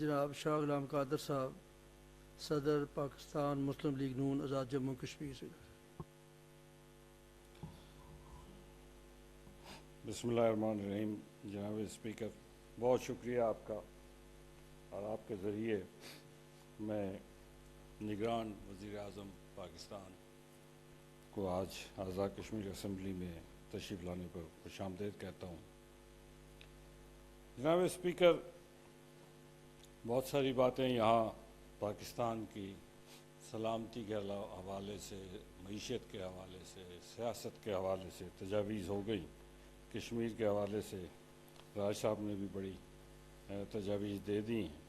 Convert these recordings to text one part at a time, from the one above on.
جناب شاہ غلام قادر صاحب صدر پاکستان مسلم لیگ نون آزاد جموں کشمیر سے۔ بسم اللہ الرحمن الرحیم۔ جناب اسپیکر، بہت شکریہ آپ کا، اور آپ کے ذریعے میں نگران وزیر اعظم پاکستان کو آج آزاد کشمیر اسمبلی میں تشریف لانے پر خوش آمدید کہتا ہوں۔ جناب اسپیکر، بہت ساری باتیں یہاں پاکستان کی سلامتی کے حوالے سے، معیشت کے حوالے سے، سیاست کے حوالے سے تجاویز ہو گئی۔ کشمیر کے حوالے سے راج صاحب نے بھی بڑی تجاویز دے دی ہیں۔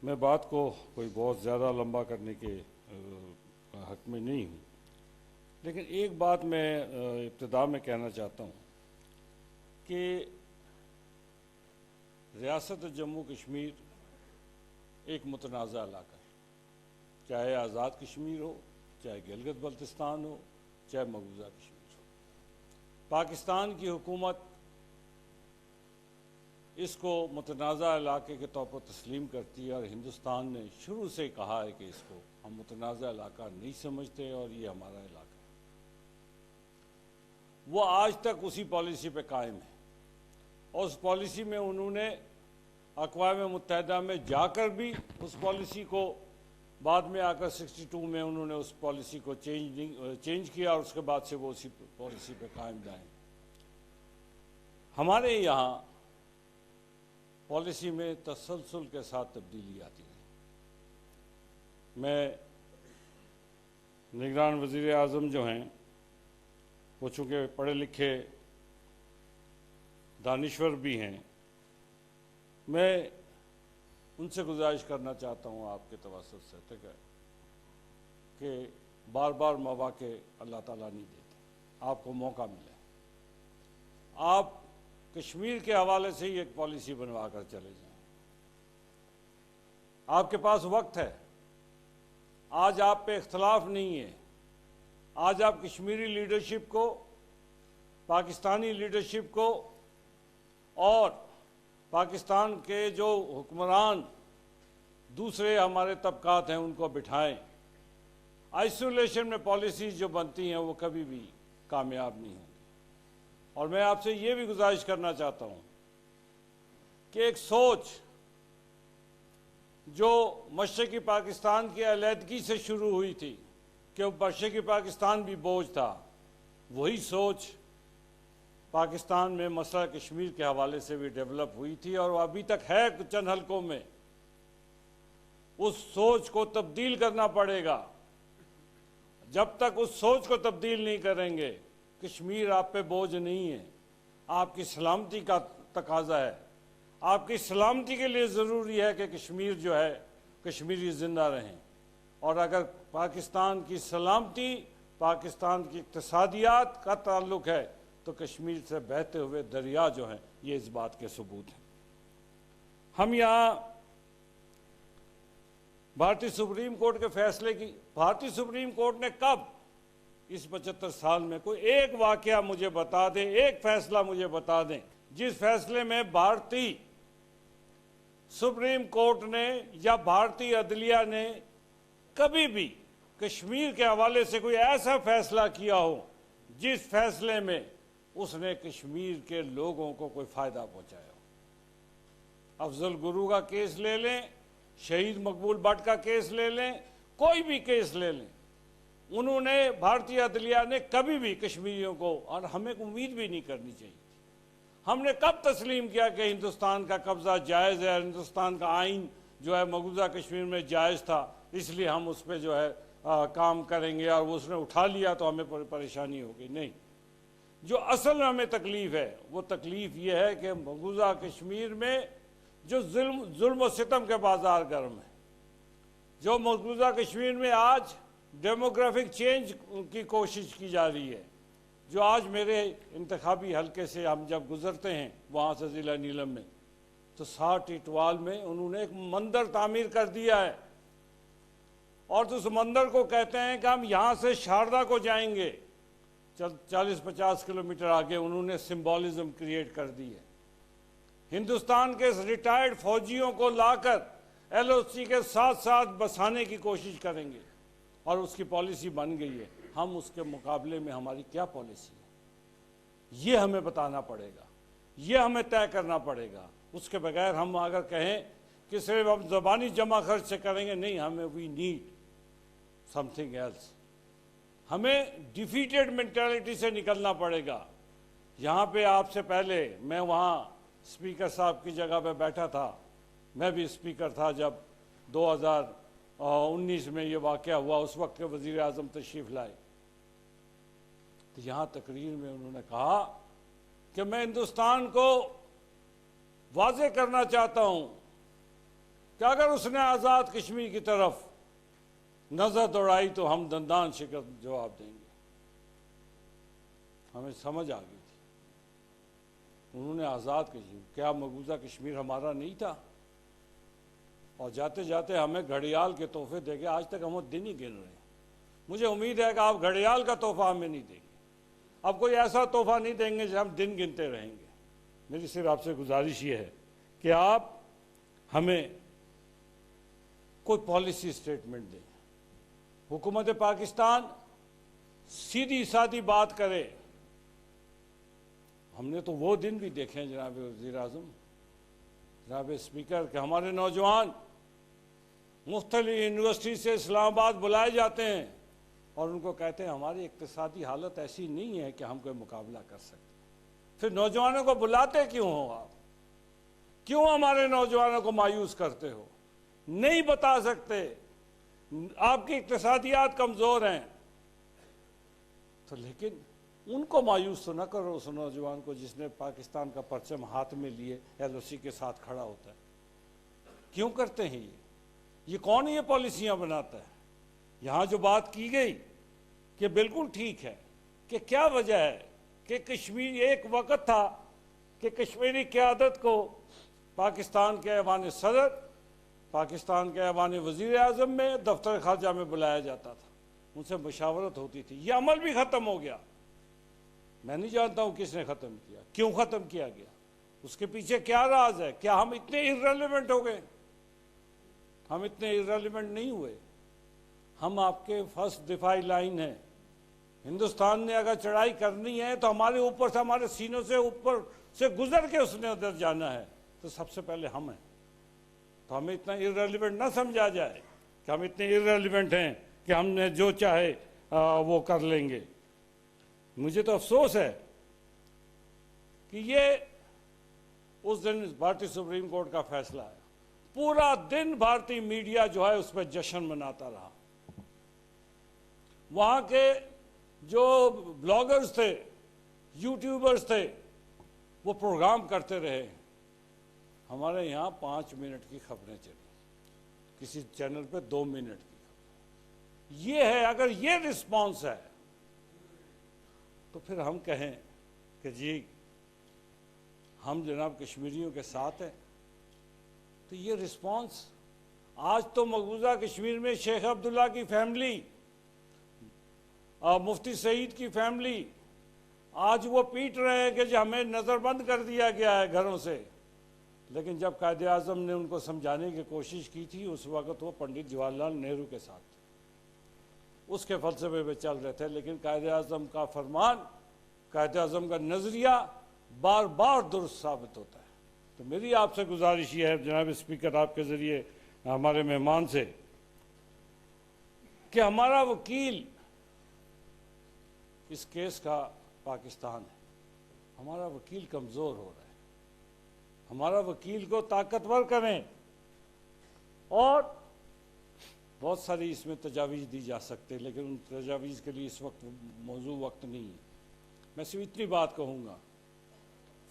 میں بات کو کوئی بہت زیادہ لمبا کرنے کے حق میں نہیں ہوں، لیکن ایک بات میں ابتدا میں کہنا چاہتا ہوں کہ ریاست جموں کشمیر ایک متنازع علاقہ ہے، چاہے آزاد کشمیر ہو، چاہے گلگت بلتستان ہو، چاہے مقبوضہ کشمیر ہو۔ پاکستان کی حکومت اس کو متنازع علاقے کے طور پر تسلیم کرتی ہے، اور ہندوستان نے شروع سے کہا ہے کہ اس کو ہم متنازع علاقہ نہیں سمجھتے اور یہ ہمارا علاقہ ہے۔ وہ آج تک اسی پالیسی پہ قائم ہے، اور اس پالیسی میں انہوں نے اقوام متحدہ میں جا کر بھی اس پالیسی کو بعد میں آ کر 62 میں انہوں نے اس پالیسی کو چینج کیا، اور اس کے بعد سے وہ اسی پالیسی پہ قائم رہے۔ ہمارے یہاں پالیسی میں تسلسل کے ساتھ تبدیلی آتی ہے۔ میں نگران وزیر اعظم جو ہیں، وہ چونکہ پڑھے لکھے دانشور بھی ہیں، میں ان سے گزارش کرنا چاہتا ہوں آپ کے توسط سے کہ بار بار مواقع اللہ تعالیٰ نہیں دیتے، آپ کو موقع ملے، آپ کشمیر کے حوالے سے ہی ایک پالیسی بنوا کر چلے جائیں۔ آپ کے پاس وقت ہے، آج آپ پہ اختلاف نہیں ہے۔ آج آپ کشمیری لیڈرشپ کو، پاکستانی لیڈرشپ کو اور پاکستان کے جو حکمران دوسرے ہمارے طبقات ہیں ان کو بٹھائیں۔ آئسولیشن میں پالیسیز جو بنتی ہیں وہ کبھی بھی کامیاب نہیں ہوں گی۔ اور میں آپ سے یہ بھی گزارش کرنا چاہتا ہوں کہ ایک سوچ جو مشرقی پاکستان کی علیحدگی سے شروع ہوئی تھی کہ مشرقی پاکستان بھی بوجھ تھا، وہی سوچ پاکستان میں مسئلہ کشمیر کے حوالے سے بھی ڈیولپ ہوئی تھی، اور وہ ابھی تک ہے چند حلقوں میں۔ اس سوچ کو تبدیل کرنا پڑے گا۔ جب تک اس سوچ کو تبدیل نہیں کریں گے، کشمیر آپ پہ بوجھ نہیں ہے، آپ کی سلامتی کا تقاضا ہے۔ آپ کی سلامتی کے لیے ضروری ہے کہ کشمیر جو ہے، کشمیری زندہ رہیں۔ اور اگر پاکستان کی سلامتی، پاکستان کی اقتصادیات کا تعلق ہے، تو کشمیر سے بہتے ہوئے دریا جو ہیں یہ اس بات کے ثبوت ہیں۔ ہم یہاں بھارتی سپریم کورٹ کے فیصلے کی، بھارتی سپریم کورٹ نے کب اس 75 سال میں کوئی ایک واقعہ مجھے بتا دیں، ایک فیصلہ مجھے بتا دیں جس فیصلے میں بھارتی سپریم کورٹ نے یا بھارتی عدلیہ نے کبھی بھی کشمیر کے حوالے سے کوئی ایسا فیصلہ کیا ہو جس فیصلے میں اس نے کشمیر کے لوگوں کو کوئی فائدہ پہنچایا ہو۔ افضل گرو کا کیس لے لیں، شہید مقبول بٹ کا کیس لے لیں، کوئی بھی کیس لے لیں، انہوں نے، بھارتی عدلیہ نے کبھی بھی کشمیریوں کو، اور ہمیں امید بھی نہیں کرنی چاہیے، ہم نے کب تسلیم کیا کہ ہندوستان کا قبضہ جائز ہے، ہندوستان کا آئین جو ہے مقبوضہ کشمیر میں جائز تھا، اس لیے ہم اس پہ جو ہے کام کریں گے، اور اس نے اٹھا لیا تو ہمیں پریشانی ہوگی؟ نہیں۔ جو اصل میں ہمیں تکلیف ہے، وہ تکلیف یہ ہے کہ مقبوضہ کشمیر میں جو ظلم و ستم کے بازار گرم ہیں، جو مقبوضہ کشمیر میں آج ڈیموگرافک چینج کی کوشش کی جا رہی ہے، جو آج میرے انتخابی حلقے سے ہم جب گزرتے ہیں وہاں سے ضلع نیلم میں، تو 60 اٹوال میں انہوں نے ایک مندر تعمیر کر دیا ہے، اور تو اس مندر کو کہتے ہیں کہ ہم یہاں سے شاردا کو جائیں گے، 40-50 کلومیٹر آگے انہوں نے سمبولزم کریٹ کر دی ہے ہندوستان کے ریٹائرڈ فوجیوں کو لا کر ایل او سی کے ساتھ ساتھ بسانے کی کوشش کریں گے، اور اس کی پالیسی بن گئی ہے۔ ہم اس کے مقابلے میں ہماری کیا پالیسی ہے، یہ ہمیں بتانا پڑے گا، یہ ہمیں طے کرنا پڑے گا۔ اس کے بغیر ہم اگر کہیں کہ صرف ہم زبانی جمع خرچ سے کریں گے، نہیں، ہمیں we need something else. ہمیں ڈیفیٹڈ مینٹیلٹی سے نکلنا پڑے گا۔ یہاں پہ آپ سے پہلے میں وہاں اسپیکر صاحب کی جگہ پہ بیٹھا تھا، میں بھی اسپیکر تھا جب 2019 میں یہ واقعہ ہوا، اس وقت کے وزیر اعظم تشریف لائے، تو یہاں تقریر میں انہوں نے کہا کہ میں ہندوستان کو واضح کرنا چاہتا ہوں کہ اگر اس نے آزاد کشمیر کی طرف نظر دوڑائی تو ہم دندان شکست جواب دیں گے۔ ہمیں سمجھ آ گئی تھی۔ انہوں نے آزاد کشمیر، کیا مقبوضہ کشمیر ہمارا نہیں تھا؟ اور جاتے جاتے ہمیں گھڑیال کے تحفے دے گے۔ آج تک ہم وہ دن ہی گن رہے ہیں۔ مجھے امید ہے کہ آپ گھڑیال کا تحفہ ہمیں نہیں دیں گے، اب کوئی ایسا تحفہ نہیں دیں گے جو ہم دن گنتے رہیں گے۔ میری صرف آپ سے گزارش یہ ہے کہ آپ ہمیں کوئی پالیسی سٹیٹمنٹ دیں۔ حکومت پاکستان سیدھی سادھی بات کرے۔ ہم نے تو وہ دن بھی دیکھے ہیں جناب وزیر اعظم، جناب اسپیکر، کہ ہمارے نوجوان مختلف یونیورسٹی سے اسلام آباد بلائے جاتے ہیں اور ان کو کہتے ہیں ہماری اقتصادی حالت ایسی نہیں ہے کہ ہم کوئی مقابلہ کر سکتے۔ پھر نوجوانوں کو بلاتے کیوں ہو آپ؟ کیوں ہمارے نوجوانوں کو مایوس کرتے ہو؟ نہیں بتا سکتے، آپ کی اقتصادیات کمزور ہیں تو لیکن ان کو مایوس تو نہ کرو، اس نوجوان کو جس نے پاکستان کا پرچم ہاتھ میں لیے ایل او سی کے ساتھ کھڑا ہوتا ہے۔ کیوں کرتے ہیں یہ کون یہ پالیسیاں بناتا ہے؟ یہاں جو بات کی گئی کہ بالکل ٹھیک ہے، کہ کیا وجہ ہے کہ کشمیر، ایک وقت تھا کہ کشمیری قیادت کو پاکستان کے ایوان صدر، پاکستان کے ایوان وزیر اعظم میں، دفتر خارجہ میں بلایا جاتا تھا، ان سے مشاورت ہوتی تھی۔ یہ عمل بھی ختم ہو گیا۔ میں نہیں جانتا ہوں کس نے ختم کیا، کیوں ختم کیا گیا، اس کے پیچھے کیا راز ہے؟ کیا ہم اتنے irrelevant ہو گئے؟ ہم اتنے irrelevant نہیں ہوئے۔ ہم آپ کے فرسٹ دفاعی لائن ہیں۔ ہندوستان نے اگر چڑھائی کرنی ہے تو ہمارے اوپر سے، ہمارے سینوں سے اوپر سے گزر کے اس نے ادھر جانا ہے، تو سب سے پہلے ہم ہیں۔ تو ہمیں اتنا irrelevant نہ سمجھا جائے کہ ہم اتنے irrelevant ہیں کہ ہم نے جو چاہے وہ کر لیں گے۔ مجھے تو افسوس ہے کہ یہ اس دن بھارتی سپریم کورٹ کا فیصلہ ہے، پورا دن بھارتی میڈیا جو ہے اس پہ جشن مناتا رہا۔ وہاں کے جو بلاگرز تھے، یوٹیوبرز تھے، وہ پروگرام کرتے رہے۔ ہمارے یہاں 5 منٹ کی خبریں چلی، کسی چینل پہ 2 منٹ کی خبریں۔ یہ ہے، اگر یہ رسپانس ہے تو پھر ہم کہیں کہ جی ہم جناب کشمیریوں کے ساتھ ہیں، تو یہ رسپانس آج تو مقبوضہ کشمیر میں شیخ عبداللہ کی فیملی، مفتی سعید کی فیملی، آج وہ پیٹ رہے ہیں کہ جی ہمیں نظر بند کر دیا گیا ہے گھروں سے۔ لیکن جب قائد اعظم نے ان کو سمجھانے کی کوشش کی تھی، اس وقت وہ پنڈت جواہر لال نہرو کے ساتھ تھے، اس کے فلسفے پہ چل رہے تھے۔ لیکن قائد اعظم کا فرمان، قائد اعظم کا نظریہ بار بار درست ثابت ہوتا ہے۔ تو میری آپ سے گزارش یہ ہے جناب اسپیکر، آپ کے ذریعے ہمارے مہمان سے، کہ ہمارا وکیل اس کیس کا پاکستان ہے، ہمارا وکیل کمزور ہو رہا ہے، ہمارا وکیل کو طاقتور کریں، اور بہت ساری اس میں تجاویز دی جا سکتے، لیکن ان تجاویز کے لیے اس وقت موضوع وقت نہیں ہے۔ میں صرف اتنی بات کہوں گا،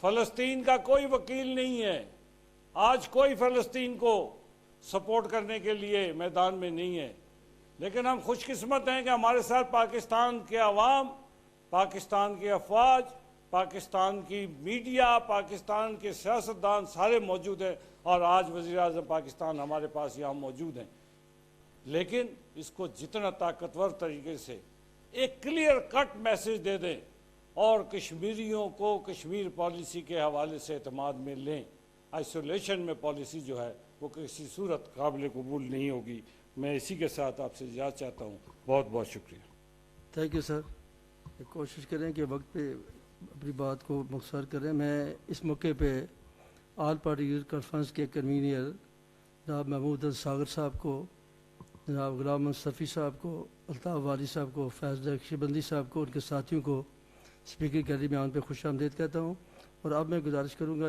فلسطین کا کوئی وکیل نہیں ہے، آج کوئی فلسطین کو سپورٹ کرنے کے لیے میدان میں نہیں ہے، لیکن ہم خوش قسمت ہیں کہ ہمارے ساتھ پاکستان کے عوام، پاکستان کی افواج، پاکستان کی میڈیا، پاکستان کے سیاستدان سارے موجود ہیں، اور آج وزیر اعظم پاکستان ہمارے پاس یہاں موجود ہیں۔ لیکن اس کو جتنا طاقتور طریقے سے ایک کلیئر کٹ میسج دے دیں اور کشمیریوں کو کشمیر پالیسی کے حوالے سے اعتماد میں لیں، آئسولیشن میں پالیسی جو ہے وہ کسی صورت قابل قبول نہیں ہوگی۔ میں اسی کے ساتھ آپ سے اجازت چاہتا ہوں، بہت بہت شکریہ۔ Thank you sir. کوشش کریں کہ وقت پہ اپنی بات کو مختصر کریں۔ میں اس موقع پہ آل پارٹی یوتھ کانفرنس کے کنوینر جناب محمود ساگر صاحب کو، جناب غلام مصطفی صاحب کو، الطاف والی صاحب کو، فیض نقشبندی صاحب کو، ان کے ساتھیوں کو اسپیکر گیلری میں آن پہ خوش آمدید کہتا ہوں۔ اور اب میں گزارش کروں گا